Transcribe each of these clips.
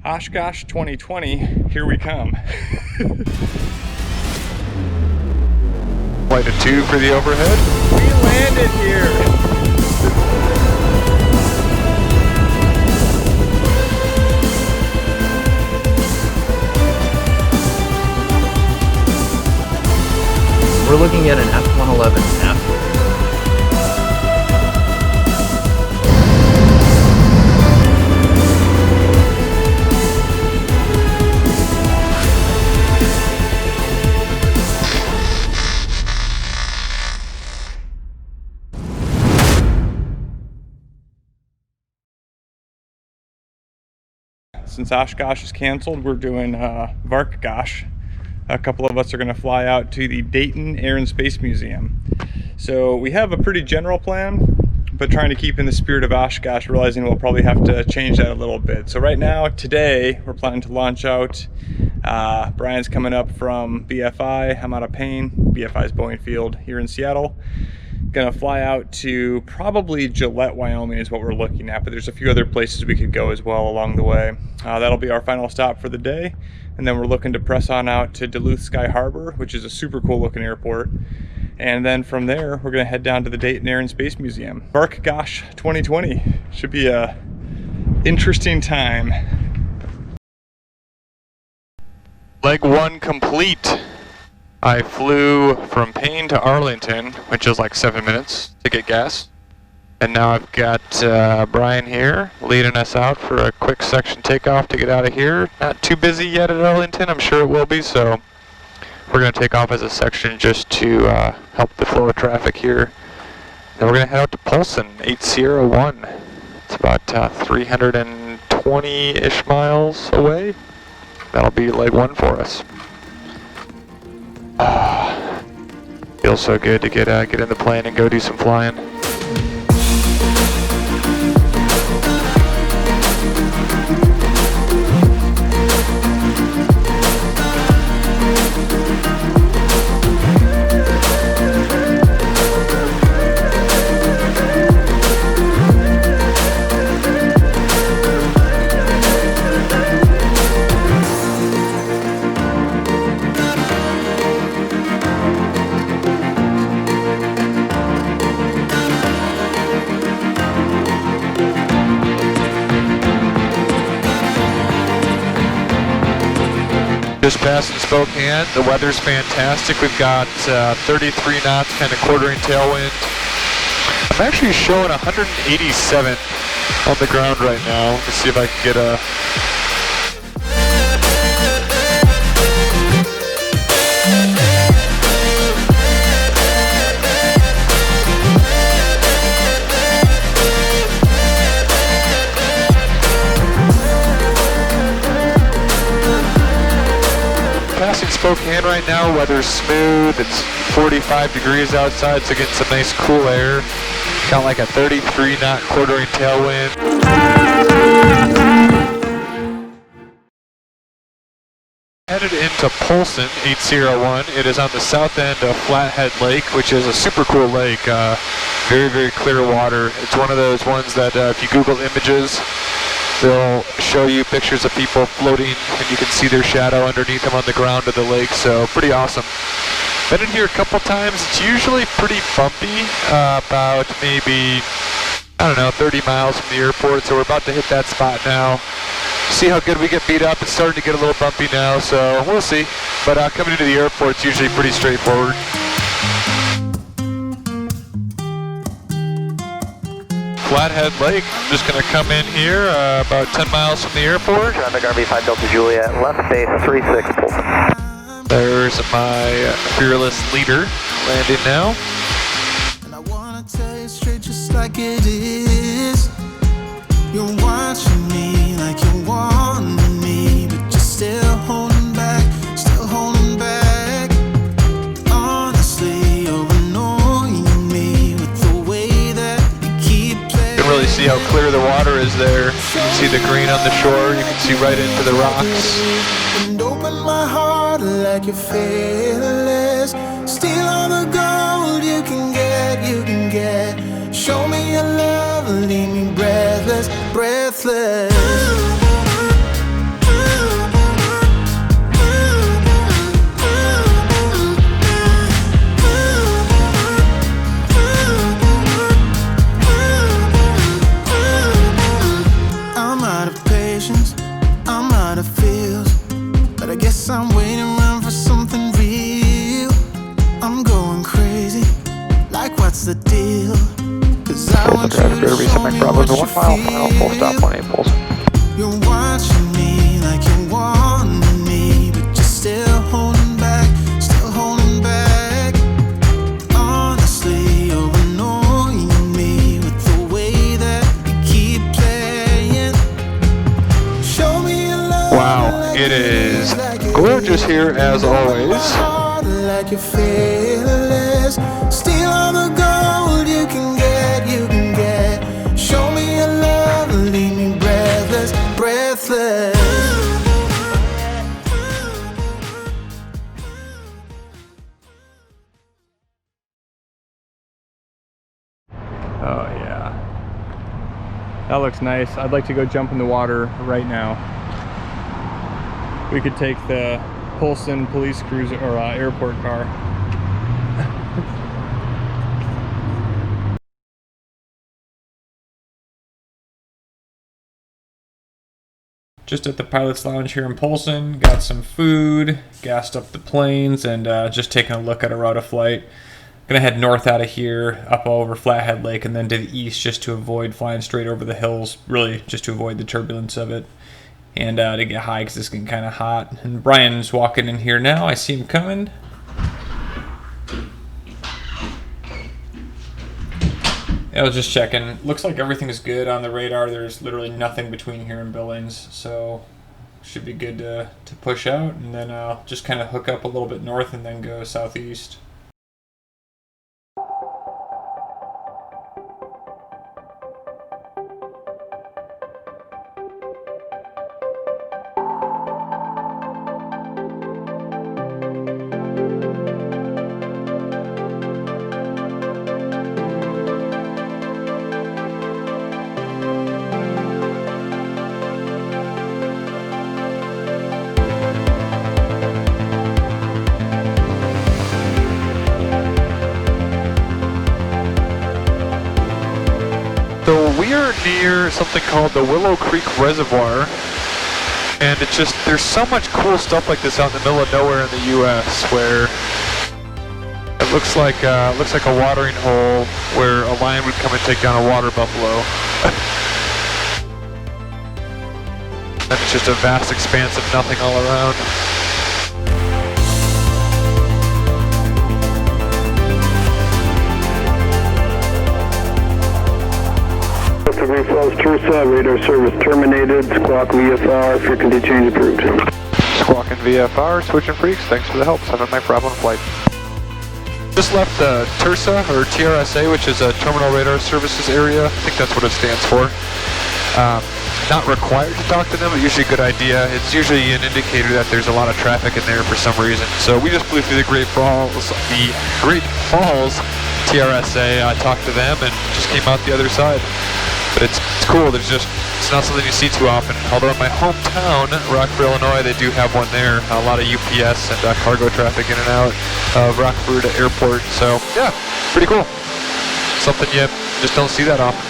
Oshkosh 2020, here we come. Flight of 2 for the overhead. We landed here. We're looking at an F-111F. Since Oshkosh is canceled, we're doing Varkgosh. A couple of us are going to fly out to the Dayton Air and Space Museum. So we have a pretty general plan, but trying to keep in the spirit of Oshkosh, realizing we'll probably have to change that a little bit. So right now, today, we're planning to launch out. Bryan's coming up from BFI. I'm out of Payne. BFI's Boeing Field here in Seattle. Gonna fly out to probably Gillette, Wyoming is what we're looking at, but there's a few other places we could go as well along the way. That'll be our final stop for the day, and then we're looking to press on out to Duluth Sky Harbor, which is a super cool looking airport. And then from there, we're gonna head down to the Dayton Air and Space Museum. Varkgosh 2020 should be a interesting time. Leg 1 complete. I flew from Payne to Arlington, which is like 7 minutes to get gas. And now I've got Bryan here leading us out for a quick section takeoff to get out of here. Not too busy yet at Arlington, I'm sure it will be, so we're going to take off as a section just to help the flow of traffic here. Then we're going to head out to Polson, 801. It's about 320-ish miles away. That'll be leg 1 for us. Feels so good to get in the plane and go do some flying. Just passing Spokane, the weather's fantastic. We've got 33 knots, kind of quartering tailwind. I'm actually showing 187 on the ground right now. Let's see if I can get a... Passing Spokane right now, weather's smooth, it's 45 degrees outside, so getting some nice cool air. Got like a 33 knot quartering tailwind. Headed into Polson, 801. It is on the south end of Flathead Lake, which is a super cool lake. Very, very clear water. It's one of those ones that if you Google images, they'll show you pictures of people floating and you can see their shadow underneath them on the ground of the lake, so pretty awesome. Been in here a couple times. It's usually pretty bumpy, about maybe, I don't know, 30 miles from the airport, so we're about to hit that spot now. See how good we get beat up. It's starting to get a little bumpy now, so we'll see. But coming into the airport's usually pretty straightforward. Flathead Lake. I'm just going to come in here about 10 miles from the airport. Traffic RV 5 Delta Juliet, left base 36 Polson. There's my fearless leader landing now. And I want to tell you straight just like it is. You're watching me like you want me, but you're still holding back, still holding back. Honestly, you're annoying me with the way that you keep playing. You can really see how clear the water is there. You can see the green on the shore. You can see right into the rocks. And open my heart like you're fearless. Steal all the gold you can get, you can get. Show me your love, leave me breathless, breathless. Mike Bravo's a 1 mile final, full stop, 18 pulse. You're watching me like you want me, but you're still holding back, still holding back. Honestly, you're annoying me with the way that you keep playing. Show me your love. Wow, it is gorgeous here as always. Like you're fearless, steal all the gold you can get, you can get. Show me your love, leave me breathless, breathless. Oh yeah, that looks nice. I'd like to go jump in the water right now. We could take the Polson police cruiser or airport car. Just at the pilot's lounge here in Polson, got some food, gassed up the planes, and just taking a look at a route of flight. Gonna head north out of here, up over Flathead Lake, and then to the east just to avoid flying straight over the hills, really just to avoid the turbulence of it. And to get high because it's getting kind of hot. And Bryan's walking in here now. I see him coming. I was just checking. Looks like everything is good on the radar. There's literally nothing between here and Billings, so should be good to push out. And then just kind of hook up a little bit north and then go southeast. So we are near something called the Willow Creek Reservoir, and it's just, there's so much cool stuff like this out in the middle of nowhere in the U.S. where it looks like a watering hole where a lion would come and take down a water buffalo. And it's just a vast expanse of nothing all around. Falls Tursa, radar service terminated, squawk VFR, frequency change approved. Squawk and VFR, switching freaks, thanks for the help, 7 Mike Bravo on flight. Just left TRSA, or TRSA, which is a Terminal Radar Services Area. I think that's what it stands for. Not required to talk to them, but usually a good idea. It's usually an indicator that there's a lot of traffic in there for some reason. So we just flew through the Great Falls TRSA, I talked to them and just came out the other side. But it's cool, it's not something you see too often. Although in my hometown, Rockford, Illinois, they do have one there. A lot of UPS and cargo traffic in and out of Rockford Airport. So yeah, pretty cool. Something you just don't see that often.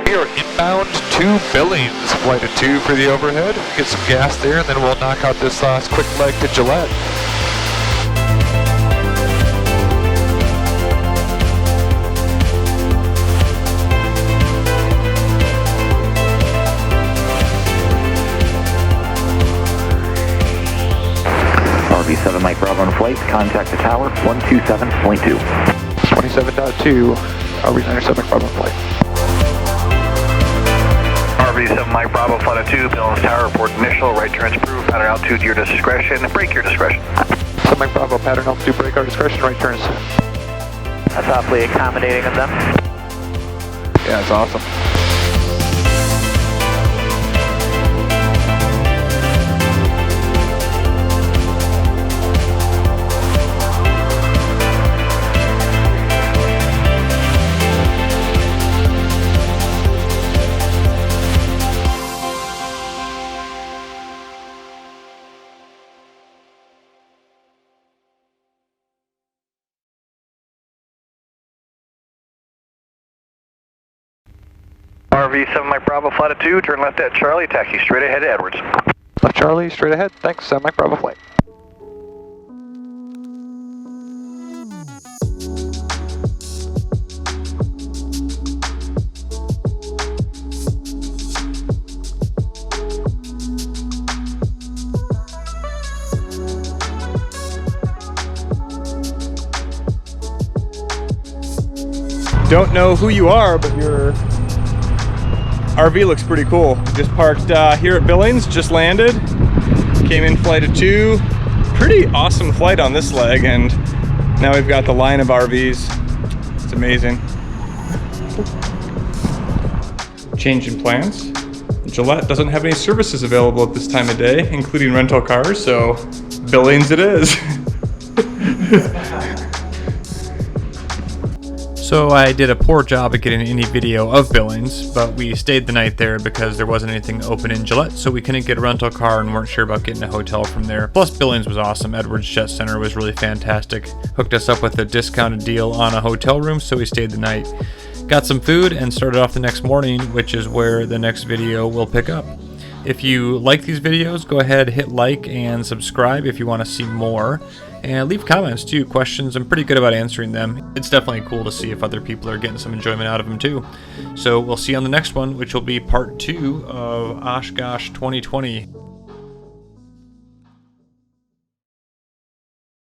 We are inbound to Billings, flight of 2 for the overhead. Get some gas there, and then we'll knock out this last quick leg to Gillette. RV7 Mike Bravo on flight, contact the tower, 127.2. 27.2, RV97 Mike Bravo on flight. RV7 Mike Bravo, flight of 2, Billings Tower, report initial, right turns approved, pattern altitude your discretion, brake your discretion. 7 Mike Bravo, pattern altitude, brake our discretion, right turns. That's awfully accommodating of them. Yeah, it's awesome. RV7 Mike Bravo, flight of 2, turn left at Charlie, taxi straight ahead to Edwards. Left Charlie, straight ahead. Thanks, Mike Bravo flight. Don't know who you are, but your RV looks pretty cool. Just parked here at Billings, just landed. Came in flight of 2. Pretty awesome flight on this leg, and now we've got the line of RVs. It's amazing. Change in plans. Gillette doesn't have any services available at this time of day, including rental cars, so Billings it is. So I did a poor job at getting any video of Billings, but we stayed the night there because there wasn't anything open in Gillette, so we couldn't get a rental car and weren't sure about getting a hotel from there. Plus Billings was awesome. Edwards Jet Center was really fantastic. Hooked us up with a discounted deal on a hotel room, so we stayed the night. Got some food and started off the next morning, which is where the next video will pick up. If you like these videos, go ahead, hit like and subscribe if you want to see more. And leave comments too, questions. I'm pretty good about answering them. It's definitely cool to see if other people are getting some enjoyment out of them too. So we'll see you on the next one, which will be part 2 of Oshkosh 2020.